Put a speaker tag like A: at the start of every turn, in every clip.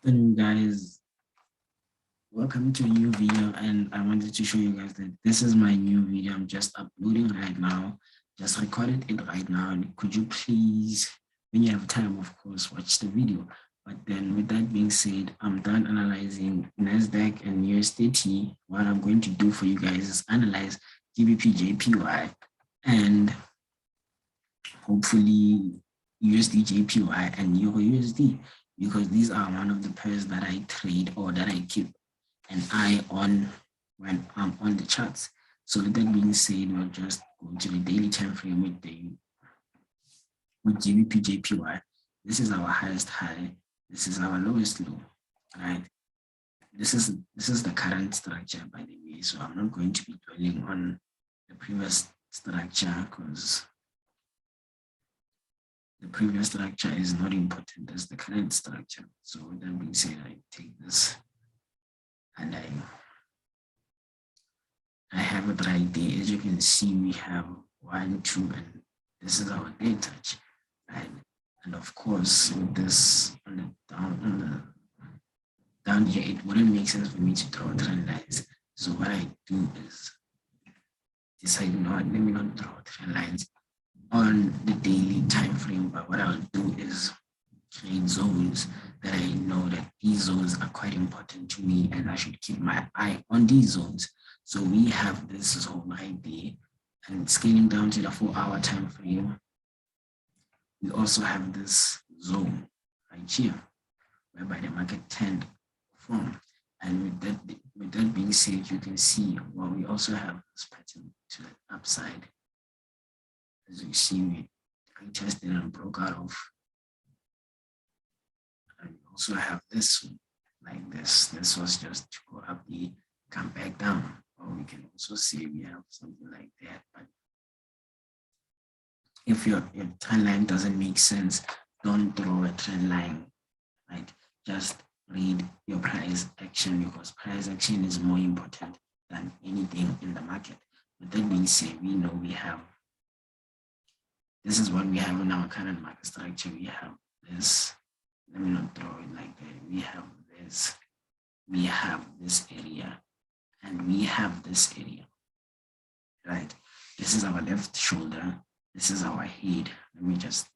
A: afternoon, guys. Welcome to a new video, and I wanted to show you guys that this is my new video. I'm just uploading right now, just recorded it right now. And could you please, when you have time, of course, watch the video. But then with that being said, I'm done analyzing NASDAQ and USDT. What I'm going to do for you guys is analyze GBPJPY and hopefully USDJPY and EURUSD, because these are one of the pairs that I trade or that I keep an eye on when I'm on the charts. So with that being said, we'll just go to the daily time frame with GBPJPY. This is our highest high. This is our lowest low, right? This is the current structure, by the way. So I'm not going to be dwelling on the previous structure because the previous structure is not important as the current structure. So with that being said, I take this and I have it right there. As you can see, we have 1, 2, and this is our day touch, right? And of course, with this on the down here, it wouldn't make sense for me to draw trend lines. So what I do is decide, let me not draw trend lines on the daily time frame, but what I'll do is create zones that I know that these zones are quite important to me and I should keep my eye on these zones. So we have this zone right there, and scaling down to the 4-hour time frame, we also have this zone right here whereby the market tend to form. And with that being said, you can see, well, we also have this pattern to the upside. As you see, we retested and broke out of. And we also have this one, like this. This was just to go up the, come back down. Or we can also see we have something like that. But if your trend line doesn't make sense, don't draw a trend line, right? Just read your price action, because price action is more important than anything in the market. With that being said, we know we have, this is what we have in our current market structure. We have this, let me not draw it like that. We have this area, and we have this area, right? This is our left shoulder. This is our head. Let me just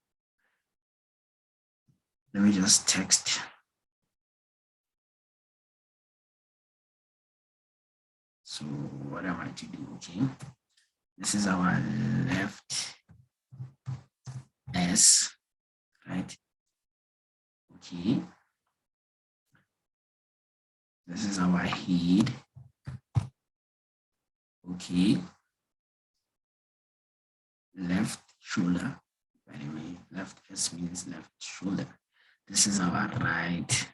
A: text. So what am I to do? Okay. This is our left S, right? Okay. This is our head. Okay. Left shoulder. By the way, left S means left shoulder. This is our right.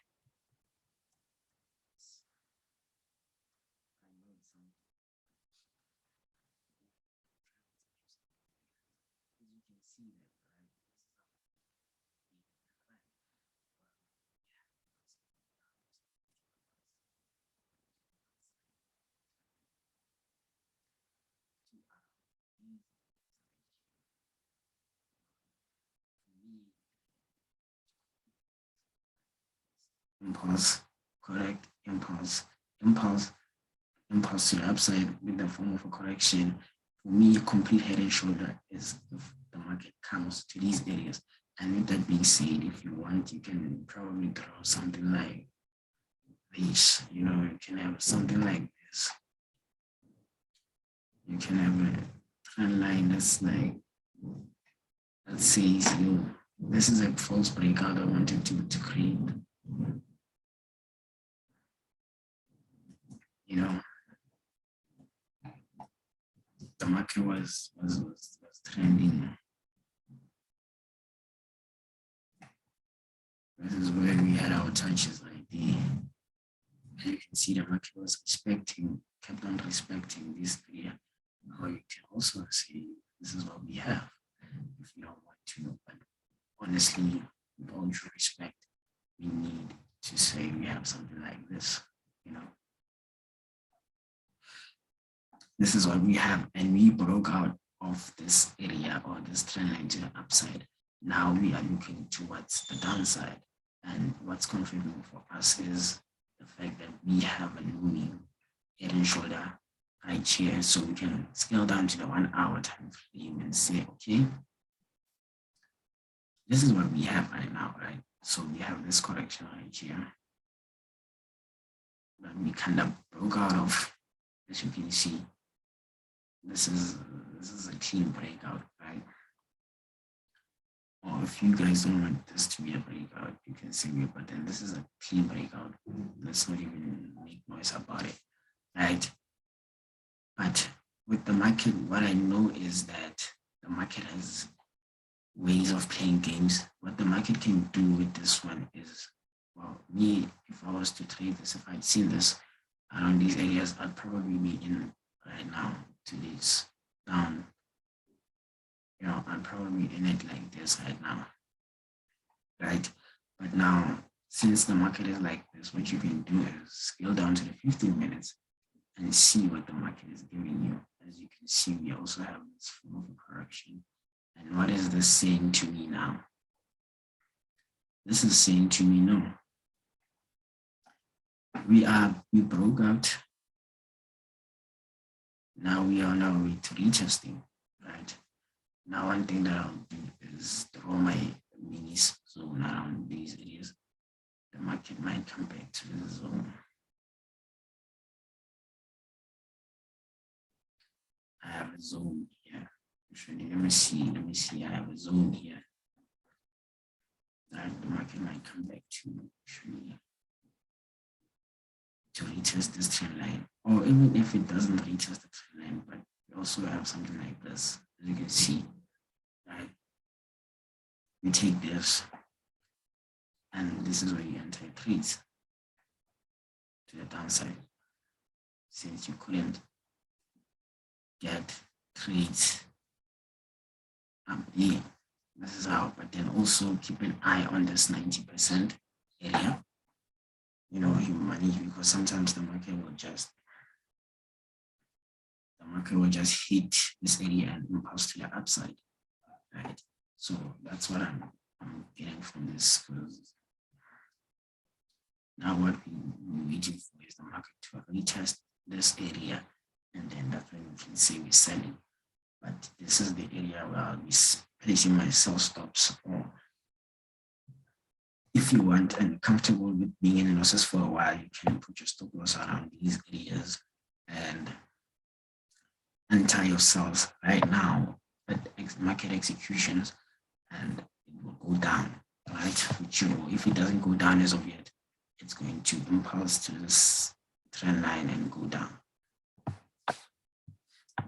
A: Impulse, correct, impulse to the upside with the form of a correction. For me, complete head and shoulder is if the market comes to these areas. And with that being said, if you want, you can probably draw something like this. You can have something like this. You can have a trend line that's like, that says, this is a false breakout I wanted to create. The market was trending. This is where we had our touches right there. And you can see the market was kept on respecting this area. Or you can also say, this is what we have, if you don't want to. But honestly, with all due respect, we need to say we have something like this, This is what we have, and we broke out of this area or this trend line to the upside. Now we are looking towards the downside, And what's confirming for us is the fact that we have a looming head and shoulder right here. So we can scale down to the 1 hour time frame and say, okay, this is what we have right now, right? So we have this correction right here that we kind of broke out of. As you can see, this is a clean breakout, right? Or if you guys don't want this to be a breakout, you can say it, but then this is a clean breakout. Let's not even make noise about it, right? But with the market, what I know is that the market has ways of playing games. What the market can do with this one is, well, me, if I was to trade this, if I'd seen this around these areas, I'd probably be in right now to this down. You know, I'm probably in it like this right now, right? But now, since the market is like this, what you can do is scale down to the 15 minutes and see what the market is giving you. As you can see, we also have this form of a correction. And what is this saying to me now? This is saying to me, no, we broke out. Now we are on our way to retesting, right? Now one thing that I'll do is draw my minis zone around these areas. The market might come back to the zone. I have a zone here. Actually, let me see. I have a zone here. That the market might come back to actually to retest this trend line. Or even if it doesn't retest the trend line, but we also have something like this, as you can see. Right? We take this, and this is where you enter trades to the downside. Since you couldn't get trades up here, this is how. But then also keep an eye on this 90% area. You know, your money, because sometimes the market will just hit this area and impulse to the upside, right? So that's what I'm getting from this. Because now what we're waiting for is the market to retest this area, and then that's when we can say we're selling. But this is the area where I'll be placing my sell stops, or if you want and comfortable with being in losses for a while, you can put your stop loss around these areas and enter your sales right now at market executions, and it will go down, right? Which, you know, if it doesn't go down as of yet, it's going to impulse to this trend line and go down.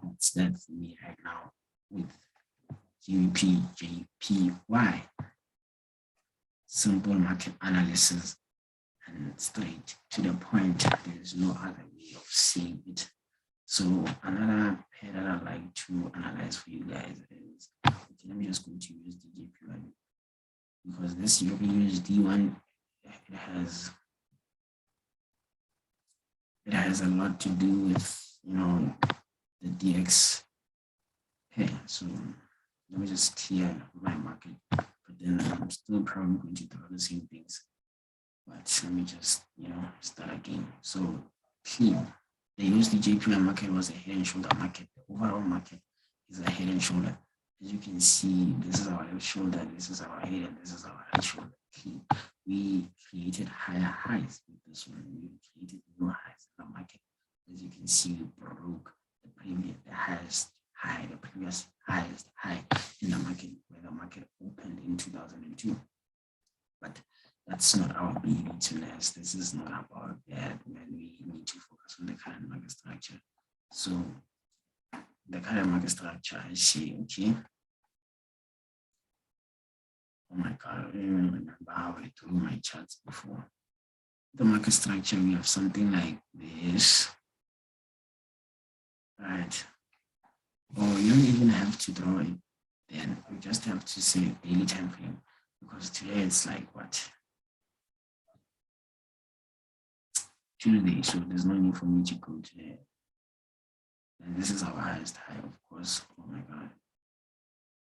A: That's that for me right now with GBPJPY. Simple market analysis and straight to the point. There is no other way of seeing it. So another pair that I'd like to analyze for you guys is, okay, let me just go to USDJPY, because this USD one, it has a lot to do with, you know, the DX pair. So let me just clear my market, but then I'm still probably going to do the same things. But let me just, you know, start again. So clean. The USDJPY market was a head and shoulder market. The overall market is a head and shoulder. As you can see, this is our left shoulder, this is our head, and this is our right shoulder. Clean. We created higher highs with this one. We created new highs in the market. As you can see, we broke the highest high, the previous highest high in the market, where the market opened in 2002. But that's not our baby to nest. This is not about that, when we need to focus on the current market structure. So the current market structure, I see, okay. Oh my God, I don't even remember how I drew my charts before. The market structure, we have something like this, right? Or you don't even have to draw it then. You just have to say daily time frame, because today it's like what? Tuesday, so there's no need for me to go today. And this is our highest high, of course. Oh my God.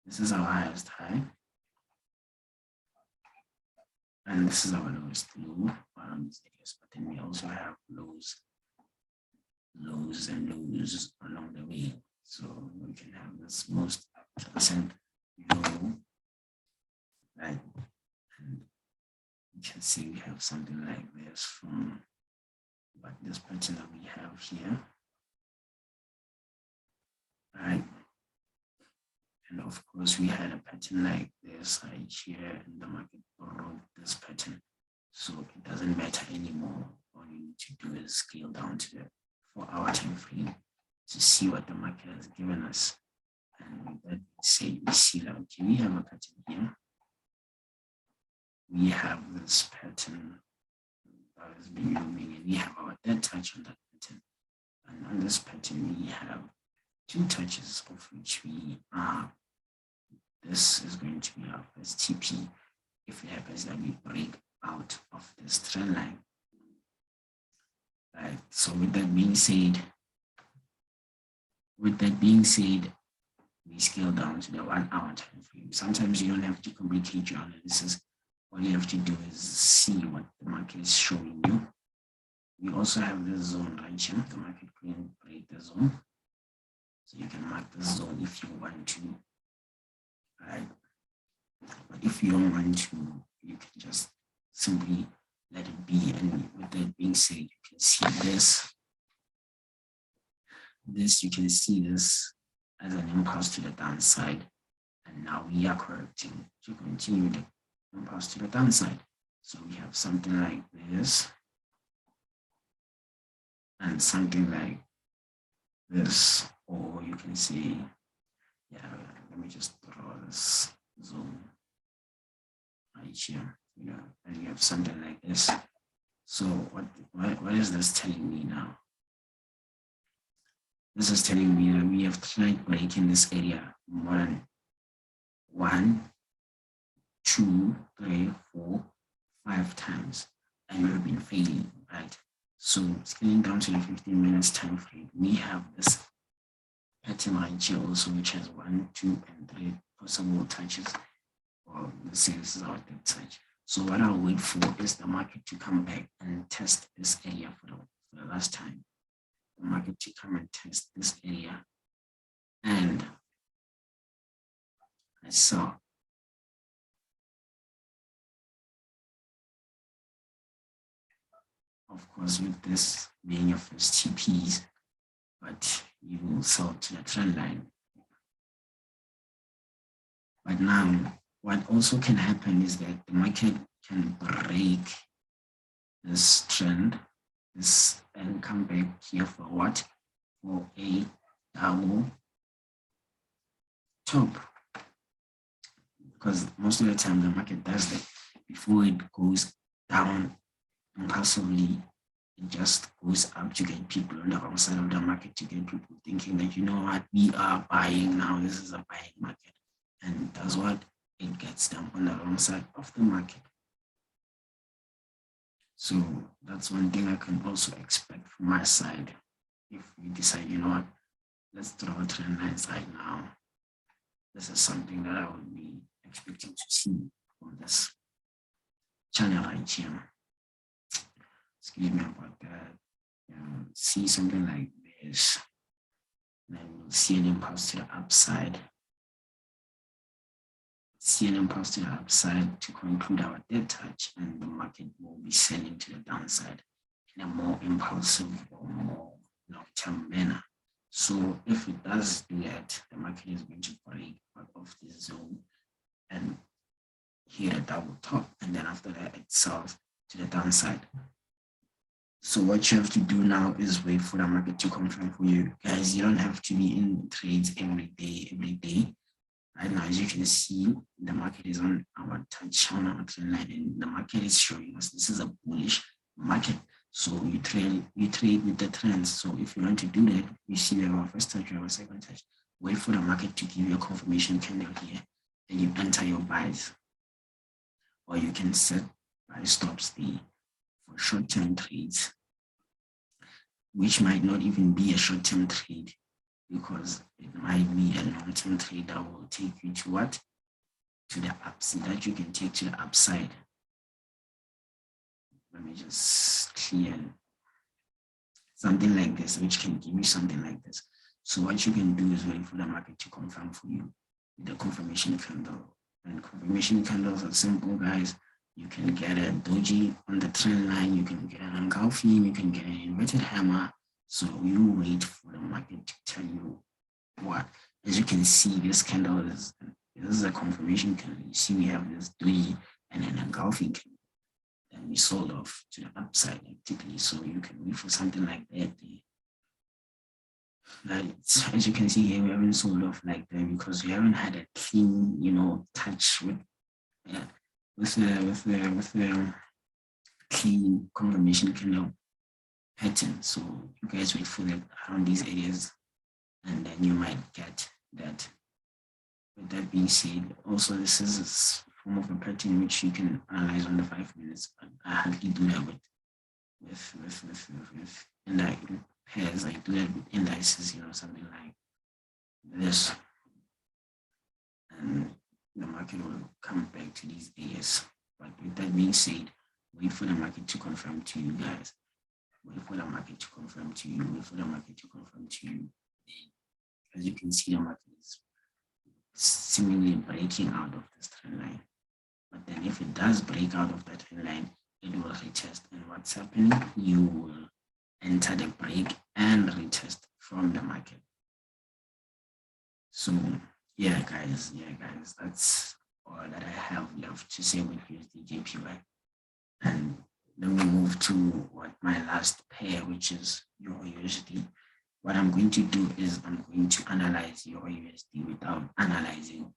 A: This is our highest high. and this is our lowest low around these areas, but then we also have lows and lows along the way. So we can have this most uptrend low, right? And you can see we have something like this from what this pattern that we have here, right? And of course, we had a pattern like this right here, and the market borrowed this pattern. So it doesn't matter anymore. All you need to do is scale down to the 4-hour time frame to see what the market has given us. And with that say, we see that okay, we have a pattern here. We have this pattern that has been moving, and we have our dead touch on that pattern. And on this pattern, we have 2 touches, of which we are. This is going to be our first TP if it happens that we break out of this trend line. Right. So with that being said, we scale down to the 1-hour time frame. Sometimes you don't have to complicate your analysis. All you have to do is see what the market is showing you. We also have this zone right here. The market couldn't break the zone. So you can mark the zone if you want to. Right. But if you don't want to, you can just simply let it be. And with that being said, you can see you can see this as an impulse to the downside. And now we are correcting to continue the impulse to the downside. So we have something like this and something like this, or you can see, yeah, let me just draw this zone right here, and you have something like this. So what is this telling me now? This is telling me that we have tried breaking this area more than 1, 2, 3, 4, 5 times, and we've been failing, right? So scaling down to the 15 minutes time frame, we have this pattern right here also, which has 1, 2, and 3 possible touches. Or let's say this is our third touch. So what I'll wait for is the market to come back and test this area for the last time. The market to come and test this area. And I saw of course, with this being your first TPs, but you will sell to the trend line. But now, what also can happen is that the market can break this trend, and come back here for what? For a double top. Because most of the time the market does that before it goes down impulsively. It just goes up to get people on the wrong side of the market, to get people thinking that, you know what, we are buying now, this is a buying market. And that's what it gets them on the wrong side of the market. So that's one thing I can also expect from my side. If we decide, you know what, let's draw a trend lines right now. This is something that I would be expecting to see from this channel right here. Excuse me about that. See something like this. And then we'll see an impulse to the upside. See an impulse to the upside to conclude our dead touch, and the market will be selling to the downside in a more impulsive or more long-term manner. So if it does do that, the market is going to break out of this zone and hit a double top, and then after that it sells to the downside. So what you have to do now is wait for the market to confirm for you. Guys, you don't have to be in trades every day. Right now, as you can see, the market is on our touch on our trend line, and the market is showing us this is a bullish market. So you trade with the trends. So if you want to do that, you see we have our first touch, we have our second touch. Wait for the market to give you a confirmation candle here, and you enter your buys. Or you can set buy stops for short-term trades, which might not even be a short-term trade, because it might be a long-term trade that will take you to what? To the upside, that you can take to the upside. let me just clear something like this, which can give you something like this. So what you can do is wait for the market to confirm for you with the confirmation candle. And confirmation candles are simple, guys. You can get a doji on the trend line, you can get an engulfing, you can get an inverted hammer. So you wait for the market to tell you what. As you can see, this candle this is a confirmation candle. You see we have this doji and an engulfing candle. And we sold off to the upside actively. So you can wait for something like that. As you can see here, we haven't sold off like that because we haven't had a clean, touch with the clean confirmation candle pattern. So you guys wait for that around these areas, and then you might get that. With that being said, also this is a form of a pattern which you can analyze on the 5 minutes, but I hardly do that with pairs. I do that with indices, something like this, and the market will come back to these areas. But with that being said, wait for the market to confirm to you guys. Wait for the market to confirm to you. Wait for the market to confirm to you. As you can see, the market is seemingly breaking out of this trend line. But then if it does break out of that trend line, it will retest. And what's happening? You will enter the break and retest from the market. So yeah, guys, that's all that I have left to say with USDJPY. And then we move to what my last pair, which is EURUSD. What I'm going to do is I'm going to analyze EURUSD without analyzing,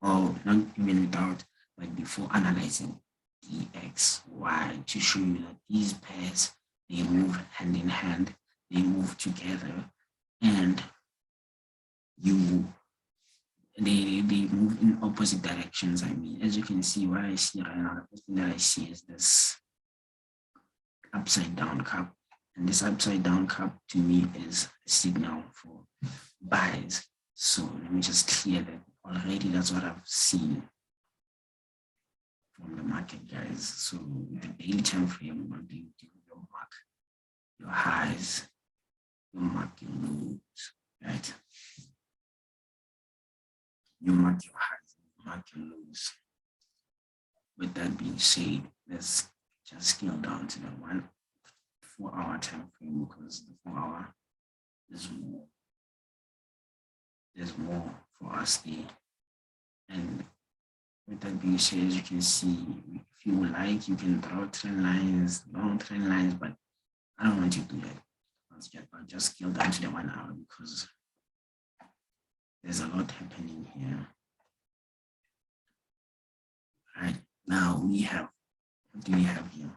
A: or not even without, but before analyzing DXY, to show you that these pairs, they move hand in hand, they move together, and they move in opposite directions. I mean, as you can see, what I see right now, the first thing that I see is this upside down cup. And this upside down cup to me is a signal for buys. So let me just clear that already. That's what I've seen from the market, guys. So the daily time frame will be your mark, your highs, your mark your lows, right? You mark your highs, you mark your lows. With that being said, let's just scale down to the 1 4-hour time frame, because the 4-hour is more. There's more for us there. And with that being said, as you can see, if you would like, you can draw trend lines, long trend lines, but I don't want to do that. I'll just scale down to the 1 hour because there's a lot happening here. All right, now what do we have here?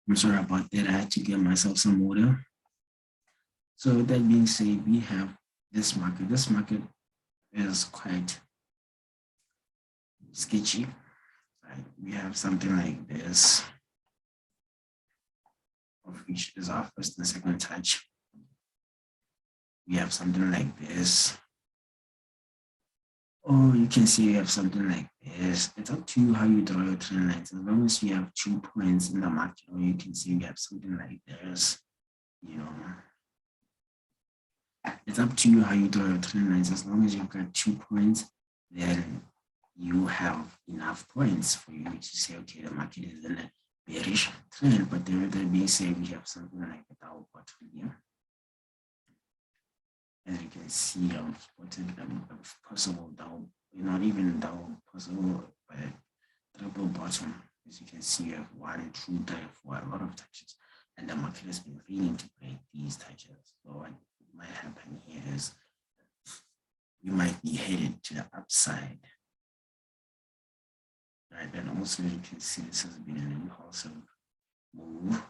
A: I'm sorry about that. I had to get myself some water. So with that being said, we have this market. This market is quite sketchy. Right? We have something like this, of which is our first and second touch. We have something like this. Or you can see we have something like this. It's up to you how you draw your trend lines. As long as you have 2 points in the market, or you can see we have something like this, it's up to you how you draw your trend lines. As long as you've got 2 points, then you have enough points for you to say, okay, the market is in a bearish trend. But then with that being said, we have something like a double bottom here. As you can see, I've spotted a possible double, not even double, possible triple bottom. As you can see, you have 1, 2, 3, 4, a lot of touches, and the market has been failing to break these touches. So what might happen here is we might be headed to the upside. Right, and also you can see this has been an impulsive move,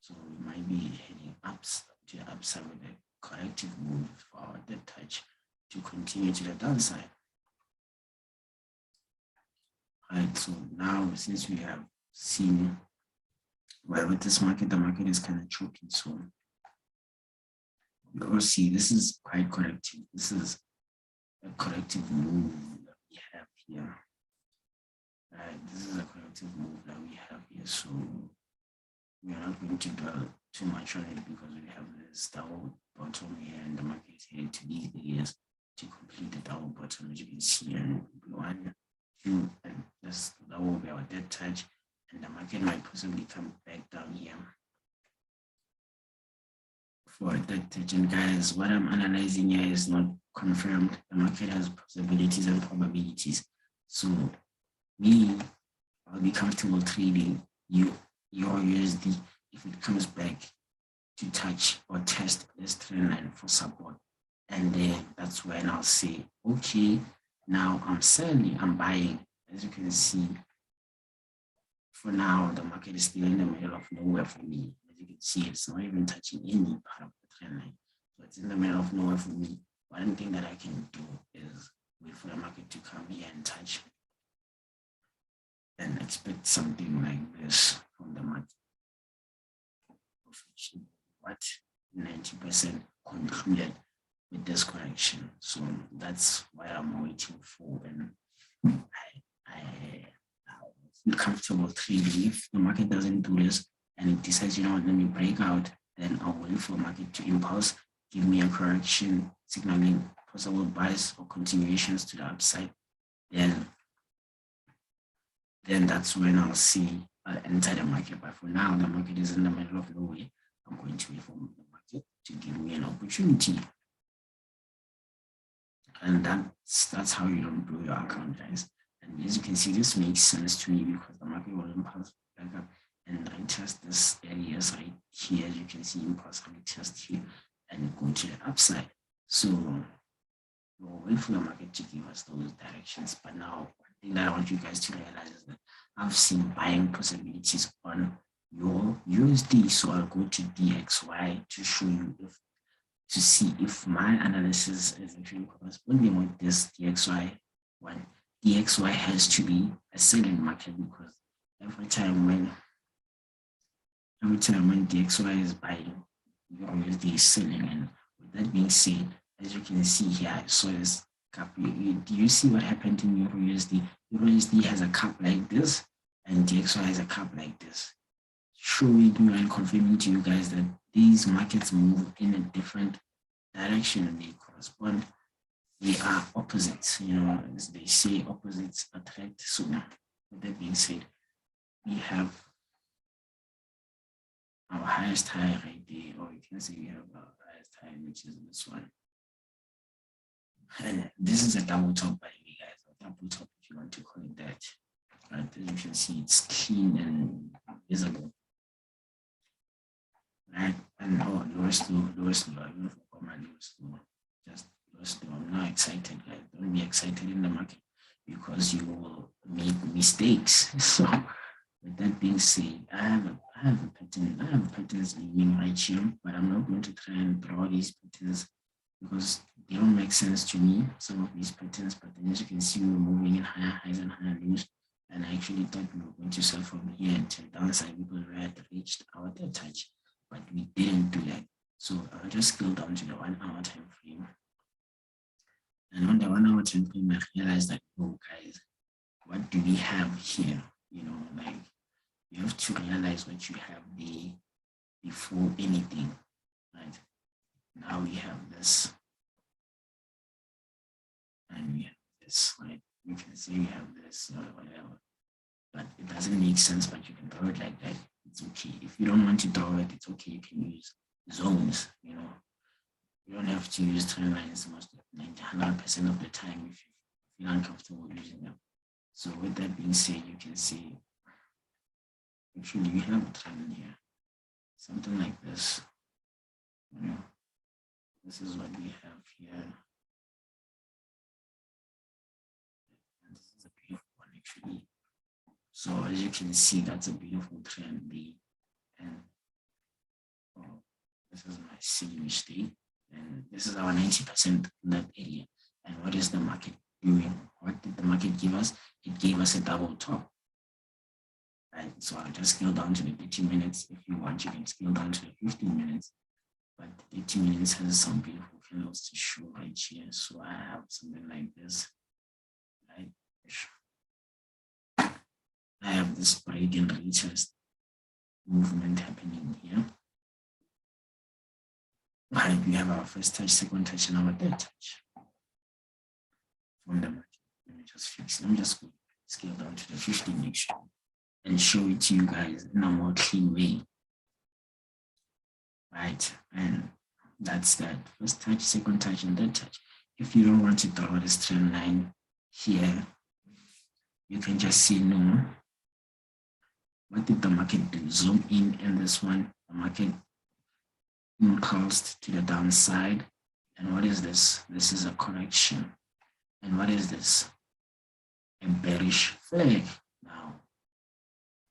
A: so we might be heading up to the upside with a corrective move for our dead touch to continue to the downside. Right, so now since we have seen, well, with this market, the market is kind of choking, so you see this is quite corrective. This is a corrective move that we have here. Right, this is a corrective move that we have here. So we are not going to dwell too much on it because we have this double bottom here and the market is here to these areas to complete the double bottom, as you can see. And 1, 2, and that will be our dead touch, and the market might possibly come back down here for that touch. And guys, what I'm analyzing here is not confirmed. The market has possibilities and probabilities. So I'll be comfortable trading your USD if it comes back to touch or test this trend line for support. And then that's when I'll say, okay, now I'm selling, I'm buying. As you can see, for now, the market is still in the middle of nowhere for me. As you can see, it's not even touching any part of the trend line. So it's in the middle of nowhere for me. One thing that I can do is wait for the market to come here and touch and expect something like this from the market. What 90% concluded with this correction. So that's what I'm waiting for, and I feel comfortable trading. If the market doesn't do this and it decides, you know what, let me break out, then I'll wait for the market to impulse, give me a correction, signaling possible buys or continuations to the upside. Then that's when I'll see enter the market. But for now, the market is in the middle of nowhere. I'm going to wait for the market to give me an opportunity. And that's how you don't blow your account, guys. And as you can see, this makes sense to me because the market will impulse back up and retest this area right here. As you can see, impulse retest here and go to the upside. So we'll wait for the market to give us those directions. But now, one thing that I want you guys to realize is that I've seen buying possibilities on your USD. So I'll go to DXY to show you to see if my analysis is actually corresponding with this DXY one. DXY has to be a selling market because every time when DXY is buying, your USD is selling. And with that being said, as you can see here, I saw this cap. Do you see what happened in EURUSD? EURUSD has a cap like this, and DXY has a cap like this, showing you and confirming to you guys that these markets move in a different direction and they correspond. They are opposites, you know, as they say, opposites attract. So with that being said, we have our highest high right there, or you can say we have our highest high, which is this one. And this is a double top, by the way, guys, a double top if you want to call it that. Right, as you can see, it's clean and visible. Right, and lowest low, I even forgot my lowest low, just lowest low. I'm not excited, guys. Don't be excited in the market because you will make mistakes. So with that being said, I have a pattern. I have patterns leaving right here, but I'm not going to try and draw these patterns because they don't make sense to me, some of these patterns. But then as you can see, we're moving in higher highs and higher lows. And I actually thought we were going to sell from here until downside because we had reached our dead touch, but we didn't do that. So I'll just scale down to the 1 hour time frame. And on the 1 hour time frame, I realized that, oh guys, what do we have here? You know, like you have to realize what you have there before anything, right? Now we have this, and we have this, right? You can say we have this or whatever, but it doesn't make sense, but you can draw it like that. It's okay. If you don't want to draw it, it's okay. You can use zones, you know. You don't have to use trend lines most of 100% of the time if you feel uncomfortable using them. So with that being said, you can see, actually we have a trend here, something like this. You know, this is what we have here. And this is a beautiful one actually. So as you can see, that's a beautiful trend B. And oh, this is my silly state. And this is our 90% in that area. And what is the market doing? What did the market give us? It gave us a double top. Right? So I'll just scale down to the 30 minutes. If you want, you can scale down to the 15 minutes. but 30 minutes has some beautiful candles to show right here. So I have something like this, right? I have this break and retest movement happening here. Right, we have our first touch, second touch, and our third touch from the market. Let me just fix it. Let me just scale down to the 15 next and show it to you guys in a more clean way. Right, and that's that. First touch, second touch, and third touch. If you don't want to draw this trend line here, you can just say no. What did the market do? Zoom in this one, the market impulsed to the downside. And what is this? This is a correction. And what is this? A bearish flag. Now,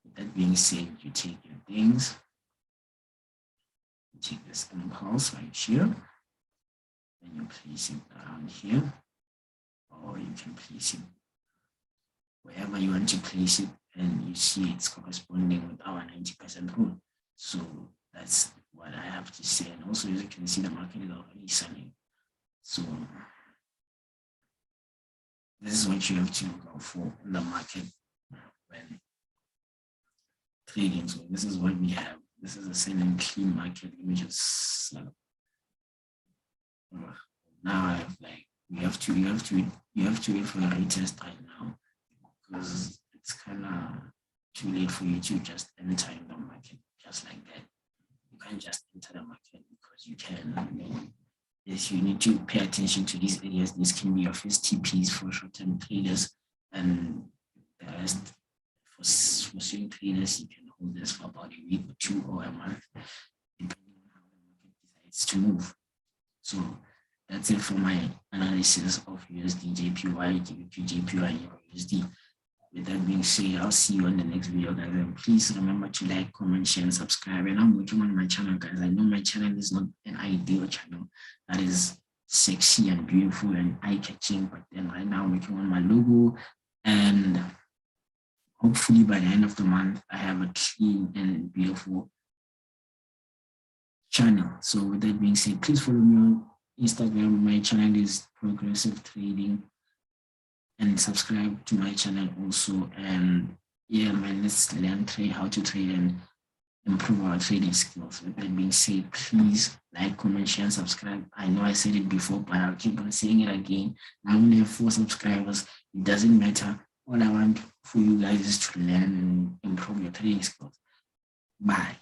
A: with that being said, you take your things, you take this impulse right here, and you place it around here, or you can place it wherever you want to place it, and you see it's corresponding with our 90% rule. So that's what I have to say. And also, as you can see, the market is already selling. So this is what you have to look out for in the market when trading. So this is what we have. This is a selling clean market. Let me just now I have like you have to wait for a retest right now, because it's kind of too late for you to just enter in the market just like that. You can't just enter the market because you can. Yes, you need to pay attention to these areas. This can be your first TPs for short-term traders, and the rest for swing traders, you can hold this for about a week or two or a month, depending on how the market decides to move. So that's it for my analysis of USDJPY, GBPJPY, and EURUSD. With that being said, I'll see you on the next video, guys. And please remember to like, comment, share, and subscribe. And I'm working on my channel, guys. I know my channel is not an ideal channel that is sexy and beautiful and eye-catching, but then right now I'm working on my logo, and hopefully by the end of the month, I have a clean and beautiful channel. So with that being said, please follow me on Instagram. My channel is Progressive Trading, and subscribe to my channel also. And yeah, man, let's learn how to trade and improve our trading skills. With that being said, please like, comment, share, and subscribe. I know I said it before, but I'll keep on saying it again. I only have 4 subscribers. It doesn't matter. All I want for you guys is to learn and improve your trading skills. Bye.